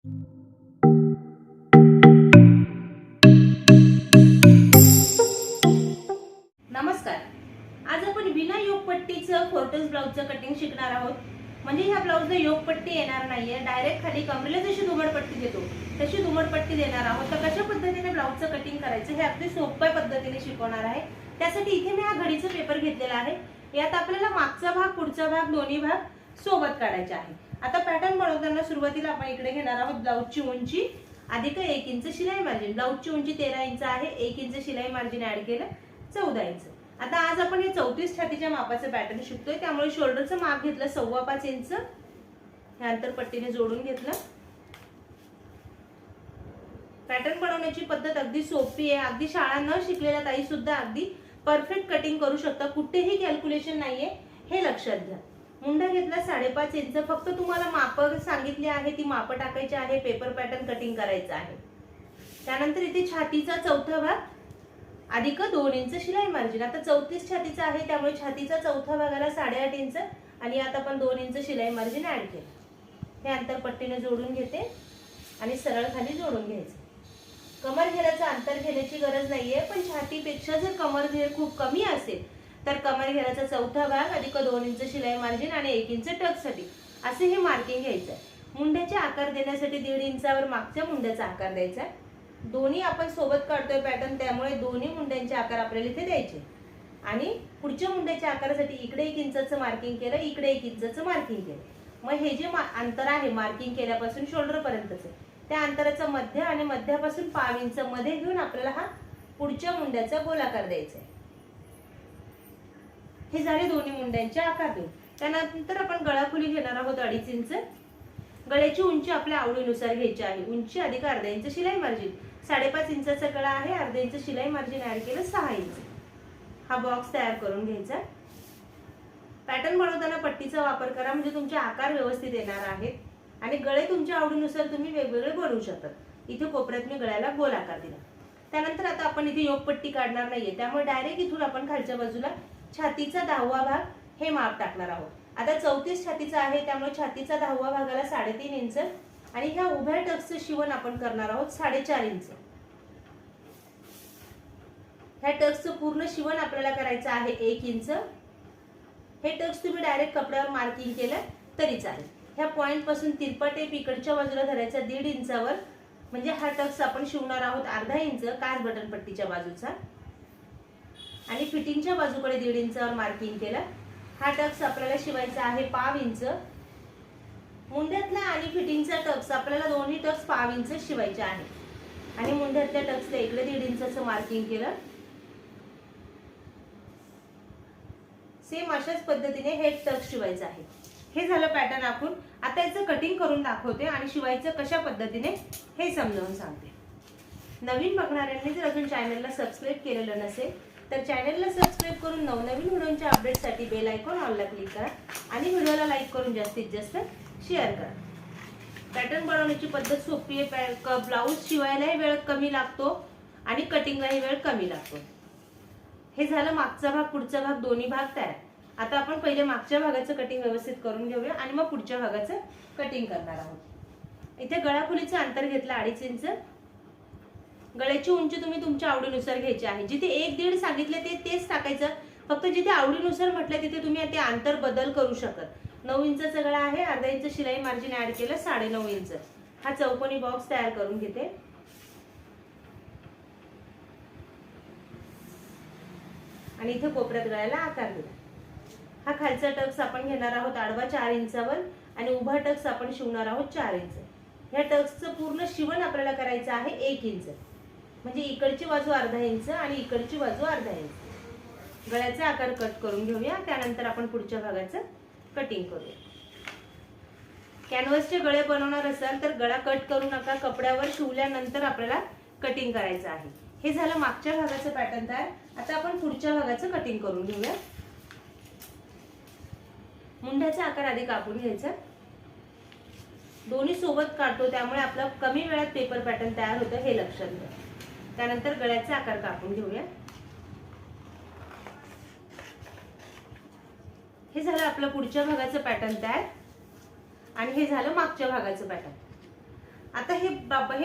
नमस्कार. आज आपण बिना योगपट्टीचं फोर्टस ब्लाउजचं कटिंग शिकणार आहोत. म्हणजे ह्या ब्लाउजला योगपट्टी येणार नाहीये, डायरेक्ट खाली कमरेला जशी दुमडपट्टी देतो तशी दुमडपट्टी देणार आहोत. तर कशा पद्धतीने ब्लाउजचं कटिंग करायचं हे अगदी सोप्या पद्धतीने शिकवणार आहे. त्यासाठी इथे मी हा घडीचा पेपर घेतलेला आहे. यात आपल्याला मागचा भाग पुढचा भाग दोन्ही भाग सोबत काढायचे आहे. आता पॅटर्न बनवताना सुरुवातीला आपण इकडे घेणार आहोत ब्लाउजची उंची अधिक 1 इंच शिलाई मार्जिन. ब्लाउजची उंची 13 इंच आहे, 1 इंच शिलाई मार्जिन ऍड केलं 14 इंच. आता आज आपण हे 34 छातीच्या मापाचं पॅटर्न शिकतोय, त्यामुळे शोल्डरचं माप घेतलं 5.25 इंच. हे अंतर पट्टीने जोडून घेतलं. पॅटर्न बनवण्याची पद्धत अगदी सोपी आहे. अगदी शाळा न शिकलेल्या ताई सुद्धा अगदी परफेक्ट कटिंग करू शकता. कुठेही कॅल्क्युलेशन नाहीये हे लक्षात घ्या. मुंडा घेतला 5.5 इंच. फक्त तुम्हाला माप सांगितली आहे, ती माप टाकायची आहे. पेपर पॅटर्न कटिंग करायचं आहे. त्यानंतर इथे छातीचा चौथा भाग अधिक 2 इंच शिलाई मार्जिन. आता 34 छातीचा आहे, त्यामुळे छातीचा चौथा भागाला 8.5 इंच आणि आता आपण 2 इंच शिलाई मार्जिन ऍड केलं. हे अंतर पट्टीने जोडून घेते आणि सरळ खाली जोडून घ्यायचं. कमर घेराचं अंतर घेण्याची गरज नाहीये, पण छातीपेक्षा जर कमर घेर खूप कमी असेल तर कमर घेराचा चौथा भाग अधिक 2 इंच शिलाई मार्जिन आणि 1 इंच टक्ससाठी असे हे मार्किंग घ्यायचं आहे. मुंड्याचे आकार देण्यासाठी 1.5 इंचावर मागच्या मुंड्याचा आकार द्यायचा. दोन्ही आपण सोबत काढतोय पॅटर्न, त्यामुळे दोन्ही मुंड्यांचे आकार आपल्याला इथे द्यायचे. आणि पुढच्या मुंड्याच्या आकारासाठी इकडे 1 इंचाचं मार्किंग केलं, इकडे 1 इंचाचं मार्किंग केलं. मग हे जे अंतर आहे मार्किंग केल्यापासून शोल्डर पर्यंतचे, त्या अंतराचा मध्य आणि मध्यापासून 5 इंच मध्ये घेऊन आपल्याला हा पुढच्या मुंड्याचा गोलाकार द्यायचा आहे. हे झाले दोन्ही मुंड्यांचे आकार देऊन. त्यानंतर आपण गळा खोली घेणार आहोत 2.5 इंच. गळ्याची उंची आपल्या आवडीनुसार घ्यायची आहे. उंची अधिक अर्धा इंच शिलाई मार्जिन. 5.5 इंचाचा गळा आहे, अर्धा इंच शिलाई मार्जिन ऍड केलं 6 इंच. हा बॉक्स तयार करून घ्यायचा. पॅटर्न बनवताना पट्टीचा वापर करा, म्हणजे तुमचे आकार व्यवस्थित येणार आहेत. आणि गळे तुमच्या आवडीनुसार तुम्ही वेगवेगळे बनवू शकता. इथे कोपऱ्यात मी गळ्याला गोल आकार दिला. त्यानंतर आता आपण इथे योगपट्टी काढणार नाहीये, त्यामुळे डायरेक्ट इथून आपण खालच्या बाजूला छातीचा 10वा भाग हे माप टाकणार आहोत. आता 34 छातीचा आहे, त्यामुळे छातीचा 10वा भागाला 3.5 इंच आणि ह्या उभ्या टक्सचं शिवण आपण करणार आहोत 4.5 इंच. ह्या टक्सचं पूर्ण शिवण आपल्याला करायचं आहे 1 इंच. हे टक्स तुम्ही डायरेक्ट कपड्यावर मार्किंग केलं तरी चालेल. ह्या पॉइंट पासून तिरपा टेप इकडच्या बाजूला धरायचा 1.5 इंचावर, म्हणजे हा टक्स आपण शिवणार आहोत अर्धा इंच काच बटन पट्टीच्या बाजूचा. आणि फिटिंगच्या बाजूकडे 1.5 इंचावर मार्किंग केलं. हा टक्स आपल्याला शिवायचा आहे 5 इंच. मुंड्यातला आणि फिटिंगचा टक्स आपल्याला दोन्ही टक्स 5 इंच शिवायचे आहे. आणि मुंड्यातल्या टक्सला इकडे 1.5 इंचाचं मार्किंग केलं. सेम अशाच पद्धतीने हे टक्स शिवायचं आहे. हे झालं पॅटर्न आखून. आता याचं कटिंग करून दाखवते आणि शिवायचं कशा पद्धतीने हे समजावून सांगते. नवीन बघणाऱ्यांनी जर अजून चॅनलला सबस्क्राईब केलेलं नसेल तर चॅनलला सबस्क्राईब करून नवनवीन व्हिडिओच्या अपडेटसाठी बेल आयकॉन ऑलला क्लिक करा आणि व्हिडिओला लाईक करून जास्तीत जास्त शेअर करा. पॅटर्न बनवण्याची पद्धत सोपी आहे. ब्लाऊज शिवायलाही वेळ कमी लागतो आणि कटिंगलाही वेळ कमी लागतो. हे झालं मागचा भाग पुढचा भाग दोन्ही भाग तयार. आता आपण पहिले मागच्या भागाचं कटिंग व्यवस्थित करून घेऊया आणि मग पुढच्या भागाचं कटिंग करणार आहोत. इथे गळाखोलीचं अंतर घेतलं 2.5 इंच. गळ्याची उंची तुम्ही तुमच्या आवडीनुसार घ्यायची आहे. जिथे 1-1.5 सांगितले तेच टाकायचं. फक्त जिथे आवडीनुसार म्हटलं तिथे तुम्ही ते अंतर बदल करू शकत. 9 इंचाचा गळा आहे, अर्धा इंच शिलाई मार्जिन ऍड केलं 9.5 इंच. हा चौकोनी बॉक्स तयार करून घेते. आणि इथे कोपऱ्यात गळ्याला आकार दिला. हा खालचा टक्स आपण घेणार आहोत आडवा 4 इंचावर आणि उभा टक्स आपण शिवणार आहोत 4 इंच. ह्या टक्सचं पूर्ण शिवण आपल्याला करायचं आहे 1 इंच, म्हणजे इकडची बाजू अर्धा इंच आणि इकडची बाजू अर्धा इंच. गळ्याचा आकार कट करून घेऊया. त्यानंतर आपण पुढच्या भागाचं कटिंग करूया. कॅनव्हासचे गळे बनवणार असाल तर गळा कट करू नका. कपड्यावर शिवल्यानंतर आपल्याला कटिंग करायचं आहे. हे झालं मागच्या भागाचं पॅटर्न तयार. आता आपण पुढच्या भागाचं कटिंग करून घेऊया. मुंड्याचा आकार आधी कापून घ्यायचा. दोन्ही सोबत काढतो, त्यामुळे आपला कमी वेळात पेपर पॅटर्न तयार होतं हे लक्षात घ्या. त्यानंतर गळ्याचा आकार कापून घेऊया. हे झालं आपलं पुढच्या भागाचं पॅटर्न तयार आणि हे झालं मागच्या भागाचं पॅटर्न. आता हे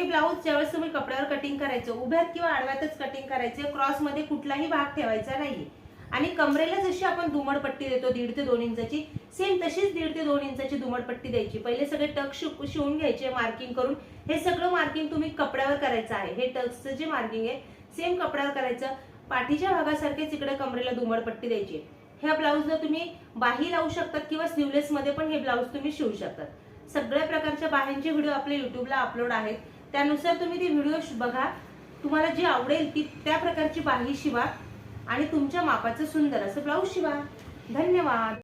ब्लाऊज ज्यावेळेस तुम्ही कपड्यावर कटिंग करायचं, उभ्यात किंवा आडव्यातच कटिंग करायचं, क्रॉस मध्ये कुठलाही भाग ठेवायचा नाहीये. आणि कमरेला जशी आपण दुमडपट्टी देतो 1.5 ते 2 इंचाची, सेम तशीच 1.5 ते 2 इंचाची दुमडपट्टी द्यायची. पहिले सगळे टक्स शिवून घ्यायचे मार्किंग करून. हे सगळं मार्किंग तुम्ही कपड्यावर करायचं आहे. हे टक्सचं जे मार्किंग आहे सेम कपड्यावर करायचं. पाठीच्या भागासारखेच इकडे कमरेला दुमडपट्टी द्यायची. ह्या ब्लाऊजला तुम्ही बाही लावू शकतात किंवा स्लीवलेस मध्ये पण हे ब्लाऊज तुम्ही शिवू शकतात. सगळ्या प्रकारच्या बाह्यांचे व्हिडिओ आपल्या युट्यूबला अपलोड आहेत, त्यानुसार तुम्ही ते व्हिडिओ बघा. तुम्हाला जी आवडेल ती त्या प्रकारची बाही शिवा आणि तुमच्या मापाचं सुंदर असं ब्लाऊज शिवा. धन्यवाद.